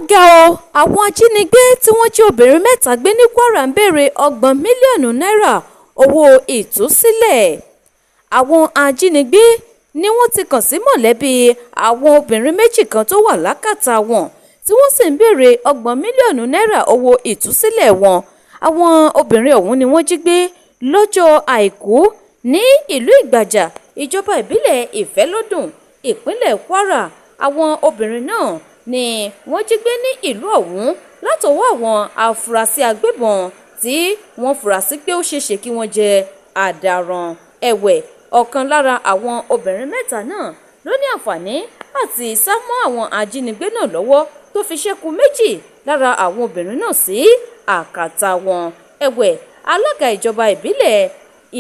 ga o àwọn ajínigbé tí wọ́n jí obìnrin mẹ́ta gbé ní Kwara ń béèrè 30 mílíọ̀nù náírà owó ìtúsílẹ̀. Àwọn ajínigbé ni wọ́n ti kàn sí mọ̀lẹ́bí àwọn obìnrin méjì kan tó wà lákàtà wọn tí wọ́n sì ń béèrè 30 mílíọ̀nù náírà owó ìtúsílẹ̀ wọn. Àwọn obìnrin ọ̀hún ni wọ́n jí gbé lọ́jọ́ Àìkú ní ìlú Ìgbàjà, ìjọba ìbílẹ̀ Ìfẹ́lódùn, ìpínlẹ̀ Kwara. Àwọn obìnrin náà ni wọ́n jí gbé ní ìlú ọ̀hún látọwọ́ àwọn afurasí agbébọn tí wọ́n fura sí pé ó ṣeéṣe kí wọ́n jẹ́ àdàràn. Ẹ̀wẹ̀, ọ̀kan lára àwọn obìnrin mẹ́ta náà ló ní àǹfààní àti sá mọ́ àwọn ajínigbé náà lọ́wọ́ tó fi ṣẹ́kù méjì lára àwọn obìnrin náà sí àkàtà wọn. Ẹ̀wẹ̀, alága ìjọba ìbílẹ̀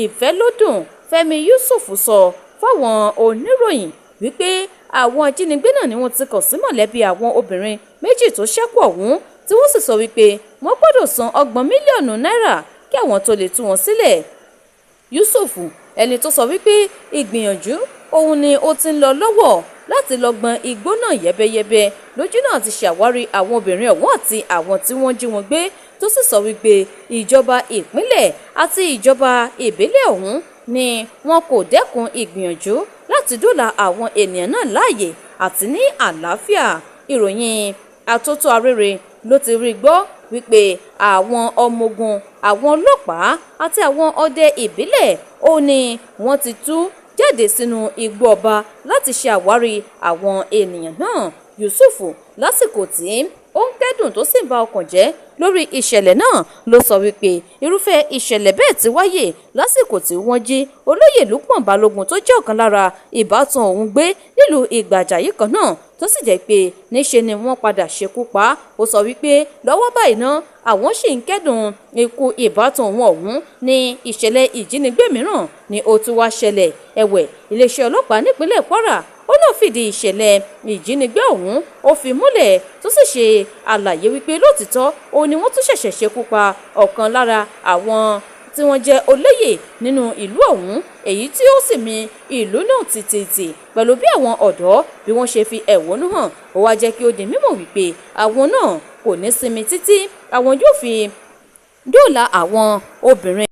Ìfẹ́lódùn Fẹ́mi Yusuf sọ fáwọn oníròyìn wípé àwọn ajínigbé náà ni wọ́n ti kàn sí mọ̀lẹ́bí àwọn obìnrin méjì tó ṣẹ́kù ọ̀hún tí wọ́n sì sọ wípé wọ́n gbọ́dọ̀ san 30 mílíọ̀nù náírà kí àwọn tó lè tú wọn sílẹ̀. Yusuf, ẹni tó sọ wípé ìgbìyànjú òun ni ó ti ń lọ lọ́wọ́ láti lọ gbọn igbó náà yẹ́bẹ́yẹ́bẹ́ lójú náà ti ṣàwárí àwọn obìnrin ọ̀hún àti àwọn tí wọ́n jí wọn gbé, tó sì sọ wípé ìjọba ìpínlẹ̀ àti ìjọba ìbílẹ̀ ọ̀hún ni wọn kò dẹ́kun ìgbìyànjú láti dóòlà àwọn ènìyàn náà láàyè àti ní àlàáfíà. Ìròyìn atótó arére ló ti rí gbọ́ wípé àwọn ọmọ ogun, àwọn ọlọ́pàá àti àwọn ọdẹ ìbílẹ̀ ó ní wọ́n ti tú jáde sínú igbó ọba láti ṣe àwárí àwọn ènìyàn náà. Yusuf, lásìkò tí ó ń kẹ́dùn tó sì ń ba ọkàn jẹ́ lórí ìṣẹ̀lẹ̀ náà, ló sọ wípé irúfẹ́ ìṣẹ̀lẹ̀ bẹ́ẹ̀ ti wáyé lásìkò tí wọ́n jí olóyè Lukman Balógun tó jẹ́ ọ̀kan lára ìbátan òun gbé nílùú Ìgbàjà yìí kan náà, tó sì jẹ́ pé níṣe ni wọ́n padà ṣekú pa á. Ó sọ wípé lọ́wọ́ báyìí náà àwọn sì ń kẹ́dùn ikú ìbátan òun ọ̀hún ní ìṣẹ̀lẹ̀ ìjínigbé mìíràn ni ó tún wá ṣẹlẹ̀. Ẹ̀wẹ̀, iléeṣẹ́ ọlọ́pàá nípínlẹ̀ Kwara ó náà fìdí ìṣẹ̀lẹ̀ ìjínigbé ọ̀hún ó fi múlẹ̀, tó sì ṣe àlàyé wípé lótìtọ́ ó ní wọ́n tún ṣẹ̀ṣẹ̀ ṣekú pa ọ̀kan lára àwọn tí wọ́n jẹ́ olóyè nínú ìlú ọ̀hún, èyí tí ó sì mì ìlú náà tìtìtì pẹ̀lú bí àwọn ọ̀dọ́ bí wọ́n ṣe fi ẹ̀hónú hàn. Ó wá jẹ́ kí ó di mímọ̀ wípé àwọn náà kò ní sinmi títí àwọn yóò fi dóòlà àwọn obìnrin